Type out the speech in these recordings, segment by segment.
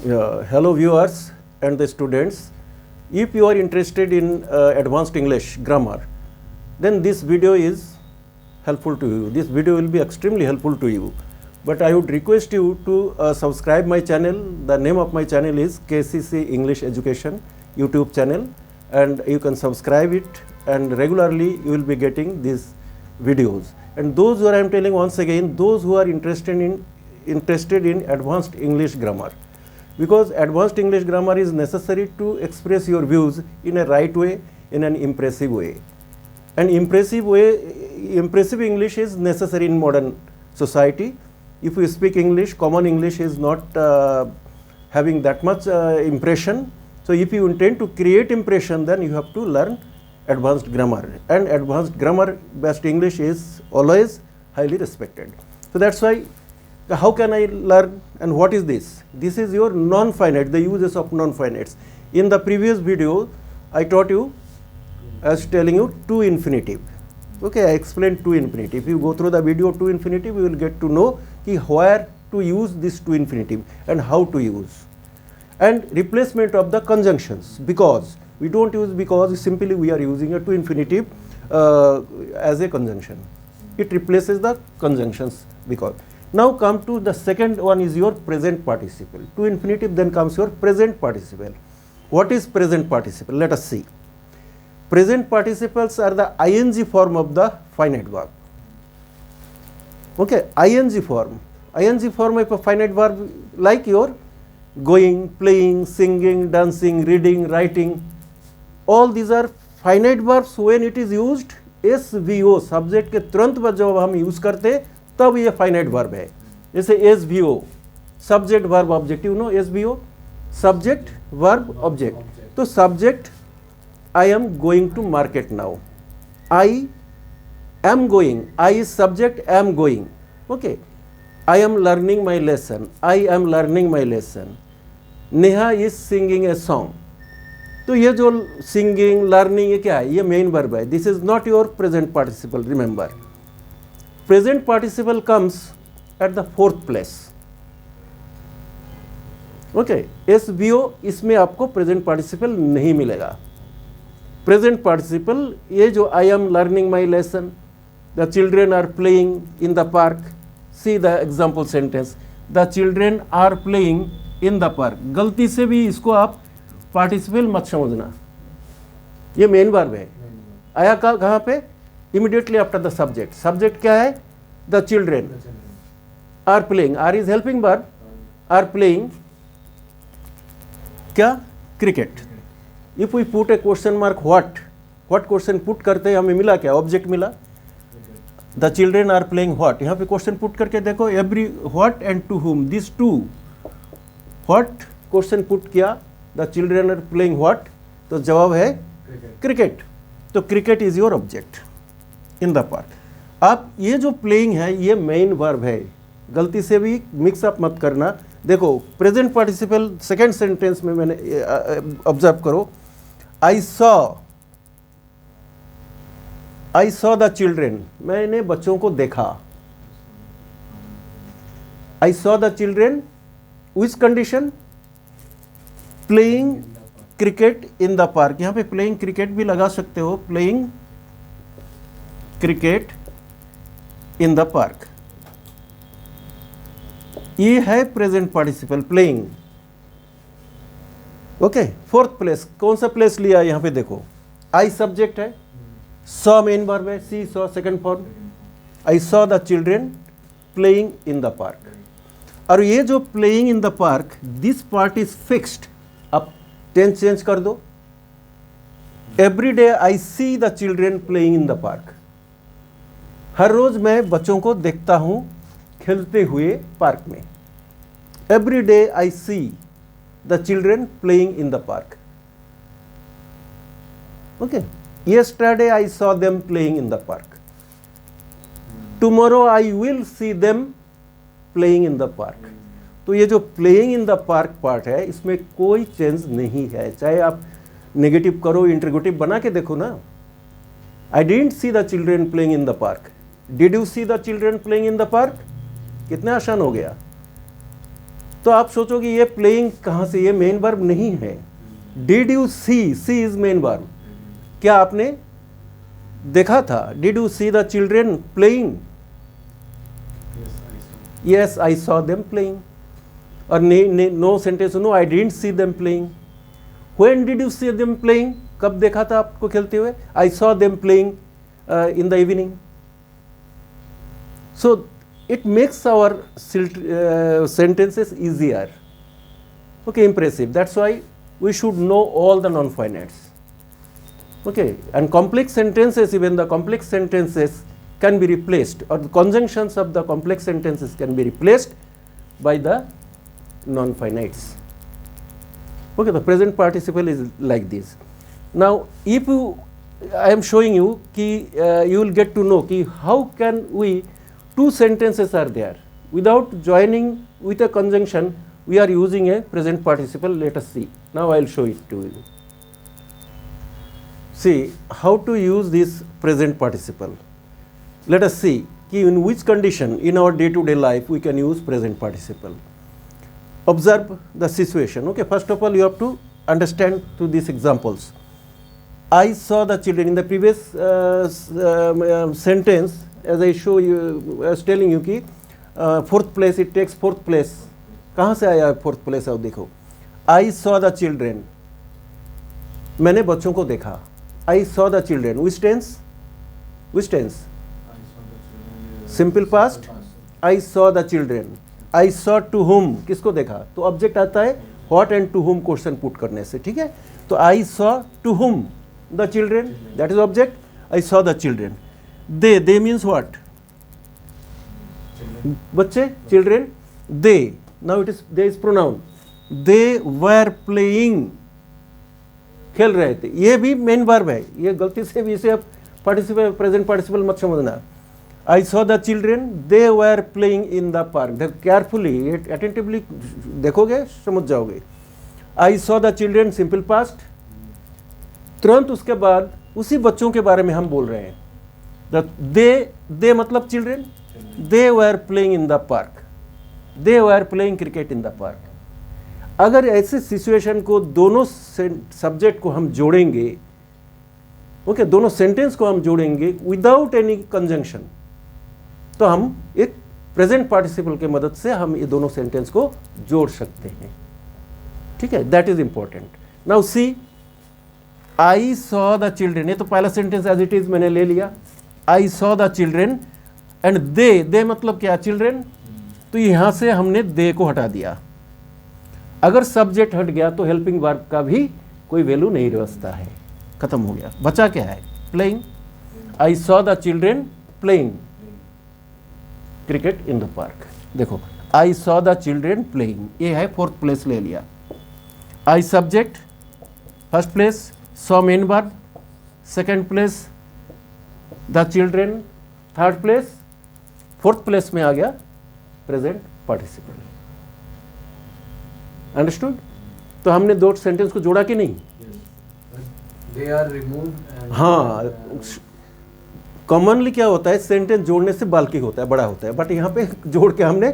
Hello viewers and the students. If you are interested in advanced English grammar, then this video is helpful to you. This video will be extremely helpful to you. But I would request you to subscribe my channel. The name of my channel is KCC English Education YouTube channel, and you can subscribe it, and regularly you will be getting these videos. And those who I am telling once again, those who are interested in advanced English grammar, because advanced English grammar is necessary to express your views in a right way, in an impressive way. And impressive English is necessary in modern society. If you speak English, common English is not having that much impression. So if you intend to create impression, then you have to learn advanced grammar. And advanced grammar based English is always highly respected. So that's why, how can I learn, and what is this? This is your non-finite, the uses of non-finites. In the previous video, I taught you, I was telling you to infinitive. Okay, I explained to infinitive. If you go through the video to infinitive, you will get to know where to use this to infinitive and how to use. And replacement of the conjunctions, because we don't use because, simply we are using a to infinitive as a conjunction. It replaces the conjunctions because. Now come to the second one is your present participle. To infinitive, then comes your present participle. What is present participle? Let us see. Present participles are the ing form of the finite verb. Okay, ing form. Ing form of a finite verb like your going, playing, singing, dancing, reading, writing. All these are finite verbs when it is used SVO, subject के तुरंत बाद जब हम use करते तब ये finite verb है. जैसे SVO, subject verb object, you know SVO, subject verb object. तो subject, I am going to market now, I am going, I is subject, am going. Okay, I am learning my lesson, I am learning my lesson. Neha is singing a song. तो ये जो singing, learning, ये क्या है? ये main verb है. This is not your present participle. Remember, present participle comes at the fourth place. Okay, SVO इसमें आपको present participle नहीं मिलेगा. Present participle ये जो I am learning my lesson, the children are playing in the park. See the example sentence. The children are playing in the park. गलती से भी इसको आप participle मत समझना. ये main verb है. आया कहाँ पे? Immediately after the subject. Subject क्या है? The children are playing. Are is helping verb. Are playing क्या? Cricket. If we put a question mark, what question put करते हमें मिला क्या? Object मिला. The children are playing what? यहाँ पे question put करके देखो, every what and to whom. These two. What question put किया? The children are playing what? तो जवाब है cricket. तो cricket is your object in the park. आप ये जो प्लेइंग है ये मेन वर्ब है, गलती से भी मिक्सअप मत करना. देखो प्रेजेंट पार्टिसिपल सेकेंड सेंटेंस में मैंने ऑब्जर्व करो, आई सॉ द चिल्ड्रेन, मैंने बच्चों को देखा. I saw the children which condition? Playing cricket in the park. यहाँ पे प्लेइंग क्रिकेट भी लगा सकते हो, playing cricket in the park. ये है present participle, playing. Okay, fourth place. कौन सा प्लेस लिया यहां पे देखो, आई सब्जेक्ट है, सॉ मेन वर्ब है, see saw second form. I saw the children playing in the park. और ये जो playing in the park, this part is fixed. अब टेंस चेंज कर दो. Every day I see the children playing in the park. हर रोज मैं बच्चों को देखता हूं खेलते हुए पार्क में. Every day I see the children playing in the park. Okay, yesterday I saw them playing in the park. Tomorrow I will see them playing in the park. तो ये जो playing in the park part है, इसमें कोई change नहीं है. चाहे आप नेगेटिव करो, इंटरोगेटिव बना के देखो ना. आई didn't C the children playing in the park. Did you see the children playing in the park? कितना आसान हो गया. तो आप सोचोगे ये प्लेइंग कहाँ से, ये मेन वर्ब नहीं है। Did you see, see is main verb. क्या आपने देखा था? Did you see the children playing? Yes, I saw them playing. और no sentence, no I didn't see them playing. When did you see them playing? कब देखा था आपको खेलते हुए? I saw them playing in the evening. So it makes our sentences easier. Okay, impressive. That's why we should know all the non-finites. Okay, and complex sentences, even the complex sentences can be replaced, or the conjunctions of the complex sentences can be replaced by the non-finites. Okay, the present participle is like this. Now, if you, I am showing you ki you will get to know ki how can we, two sentences are there. Without joining with a conjunction, we are using a present participle. Let us see. Now I will show it to you. See how to use this present participle. Let us see in which condition in our day-to-day life we can use present participle. Observe the situation. Okay, first of all you have to understand to these examples. I saw the children. In the previous sentence, as I show you, I was telling you कि fourth place, it takes fourth place. कहाँ से आया fourth place? आओ देखो, I saw the children, मैंने बच्चों को देखा। I saw the children, which tense? Which tense? Simple past. I saw the children. I saw to whom, किसको देखा? तो ऑब्जेक्ट आता है what and to whom question put करने से, ठीक है? तो I saw to whom the children, that is object. I saw the children. They means what? बच्चे, children. They, now it is, they is pronoun. They were playing, खेल रहे थे। ये भी मेन वर्ब है, ये गलती से भी इसे आप पार्टिसिपल, प्रेजेंट पार्टिसिपल मत समझना। I saw the children, they were playing in the park. Carefully, attentively देखोगे समझ जाओगे। I saw the children, simple past। तुरंत उसके बाद उसी बच्चों के बारे में हम बोल रहे हैं। They मतलब children, they were playing in the park, they were playing cricket in the park। अगर ऐसे सिचुएशन को दोनों सब्जेक्ट को हम जोड़ेंगे, ओके, दोनों सेंटेंस को हम जोड़ेंगे विदाउट एनी कंजंक्शन, तो हम एक प्रेजेंट पार्टिसिपल के मदद से हम ये दोनों सेंटेंस को जोड़ सकते हैं, ठीक है? That is important. Now see, I saw the children, ये तो पहला सेंटेंस एज इट इज मैंने ले लिया। आई saw the children and they मतलब क्या? चिल्ड्रेन। तो यहां से हमने दे को हटा दिया। अगर सब्जेक्ट हट गया तो हेल्पिंग वर्ब का भी कोई वैल्यू नहीं बचता है, खत्म हो गया। बचा क्या है? Playing. I saw the children playing cricket in the park. देखो, I saw the children playing, ये है फोर्थ प्लेस ले लिया। I subject first place, saw main verb second place, the children third place, fourth place में आ गया present participle. Understood? तो हमने दो सेंटेंस को जोड़ा कि नहीं? They are removed and हाँ, कॉमनली क्या होता है, सेंटेंस जोड़ने से बाल्की होता है, बड़ा होता है, बट यहाँ पे जोड़ के हमने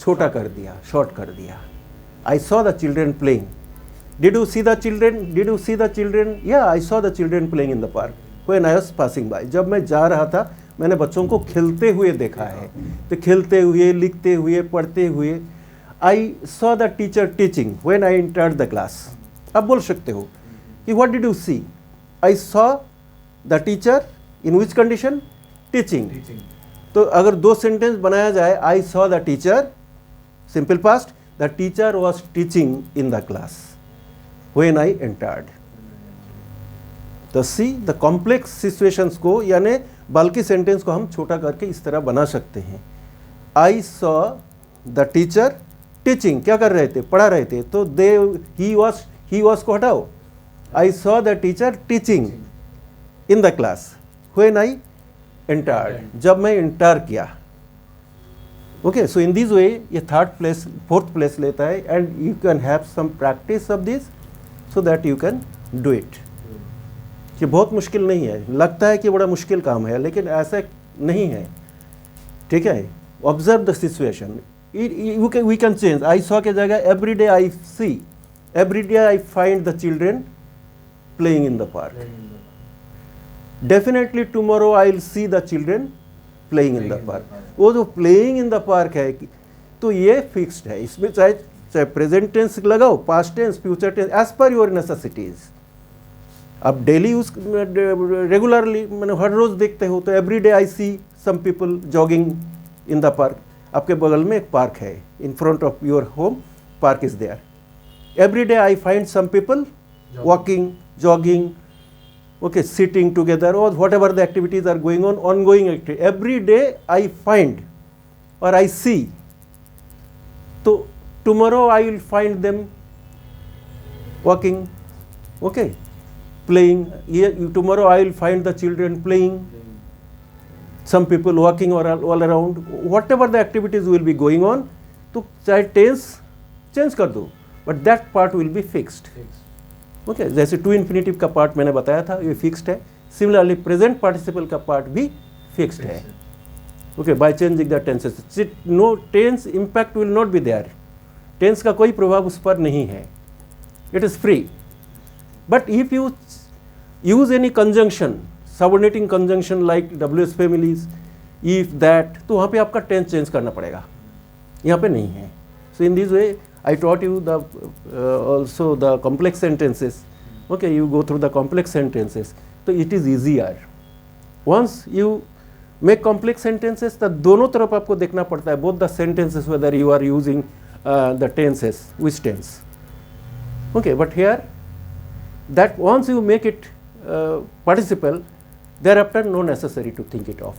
छोटा कर दिया, शॉर्ट कर दिया। I saw the children playing. Did you see the children? Did you see the children? या I saw the children playing in the park when I was passing by. जब मैं जा रहा था मैंने बच्चों को खेलते हुए देखा है। तो खेलते हुए, लिखते हुए, पढ़ते हुए। I saw the teacher teaching when I entered the class. अब बोल सकते हो कि what did you see? I saw the teacher in which condition? Teaching. तो अगर दो सेंटेंस बनाया जाए, I saw the teacher simple past, the teacher was teaching in the class when I entered. तो सी द कॉम्प्लेक्स सिचुएशंस को, यानी बल्कि sentence को हम छोटा करके इस तरह बना सकते हैं। आई सॉ द टीचर टीचिंग, क्या कर रहे थे? पढ़ा रहे थे। तो दे, ही वॉज को हटाओ। आई saw the teacher teaching in the class when I entered, जब मैं एंटर किया। ओके, सो इन दिस वे ये थर्ड प्लेस, फोर्थ प्लेस लेता है, and you can have some practice of this so that you can do it. ये बहुत मुश्किल नहीं है, लगता है कि बड़ा मुश्किल काम है, लेकिन ऐसा नहीं है, ठीक है? Observe the situation, we can change. I saw के जगह every day I see, every day I find the children playing in the park. Definitely tomorrow I will see the children playing in the park. वो जो playing in the park है तो ये fixed है. इसमें चाहे present tense लगाओ, past tense, future tense, as per your necessities. आप डेली यूज रेगुलरली मैंने हर रोज देखते हो तो every day I see some people jogging in the park. आपके बगल में एक पार्क है, in front of your home park is there. Every day I find some people walking, jogging, okay, sitting together, or whatever the activities are going on, ongoing activity. Every day I find or I see. So tomorrow I will find them walking, okay, playing. Tomorrow I will find the children playing, some people walking all around. Whatever the activities will be going on, तो चाहे tense change कर दो, but that part will be fixed. Okay जैसे to infinitive का part मैंने बताया था ये फिक्स्ड है. सिमिलरली प्रेजेंट पार्टिसिपल का पार्ट भी फिक्स्ड है. Okay by changing the tenses no tense impact will not be there. Tense का कोई प्रभाव उस पर नहीं है. It is free. But if you use any conjunction, subordinating conjunction like WH families, if that, तो वहाँ पे आपका टेंस चेंज करना पड़ेगा. यहाँ पे नहीं है. So in this way I taught you the also the complex sentences. Okay, you go through the complex sentences. So it is easier. Once you make complex sentences, तो दोनों तरफ आपको देखना पड़ता है. Both the sentences, whether you are using the tenses, which tense. Okay, but here, that once you make it participle, thereafter no necessary to think it off.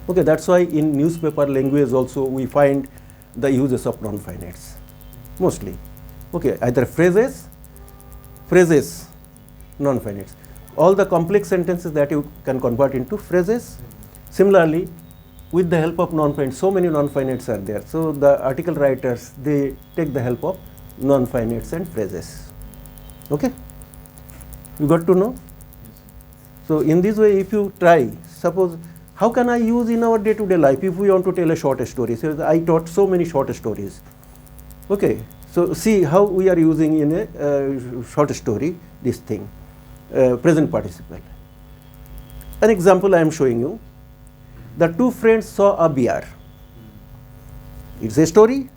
Okay, that's why in newspaper language also we find the uses of non-finites mostly. Okay, either phrases, non-finites. All the complex sentences that you can convert into phrases. Similarly, with the help of non-finites, so many non-finites are there. So the article writers, they take the help of non-finites and phrases. Okay, you got to know. So in this way, if you try, suppose, how can I use in our day-to-day life if we want to tell a short story? So I taught so many short stories. Okay, so see how we are using in a short story this thing, present participle. An example I am showing you. The two friends saw a bear. It's a story.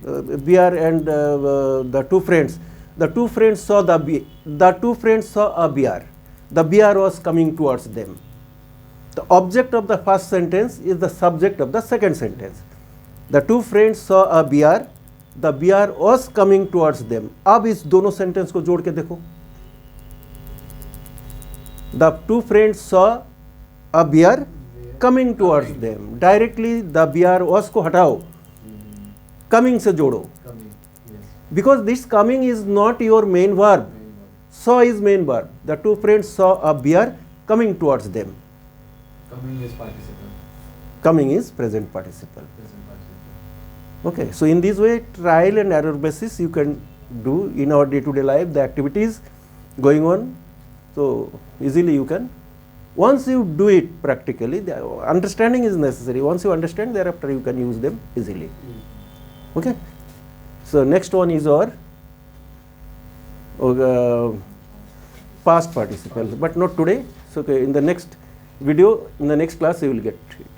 Bear and the two friends. The two friends saw a bear. The bear was coming towards them. The object of the first sentence is the subject of the second sentence. The two friends saw a bear. The bear was coming towards them. अब इस दोनों sentence को जोड़ के देखो. The two friends saw a bear coming towards them. Directly the bear was को हटाओ. Coming से जोड़ो. Because this coming is not your main verb. Saw is main verb. The two friends saw a bear coming towards them. Coming is participle. Coming is present participle. Okay, so in this way, trial and error basis you can do in our day-to-day life the activities going on. So easily you can. Once you do it practically, the understanding is necessary. Once you understand, thereafter you can use them easily. Okay. So next one is our past participle, but not today. So okay, in the next video, in the next class, you will get it.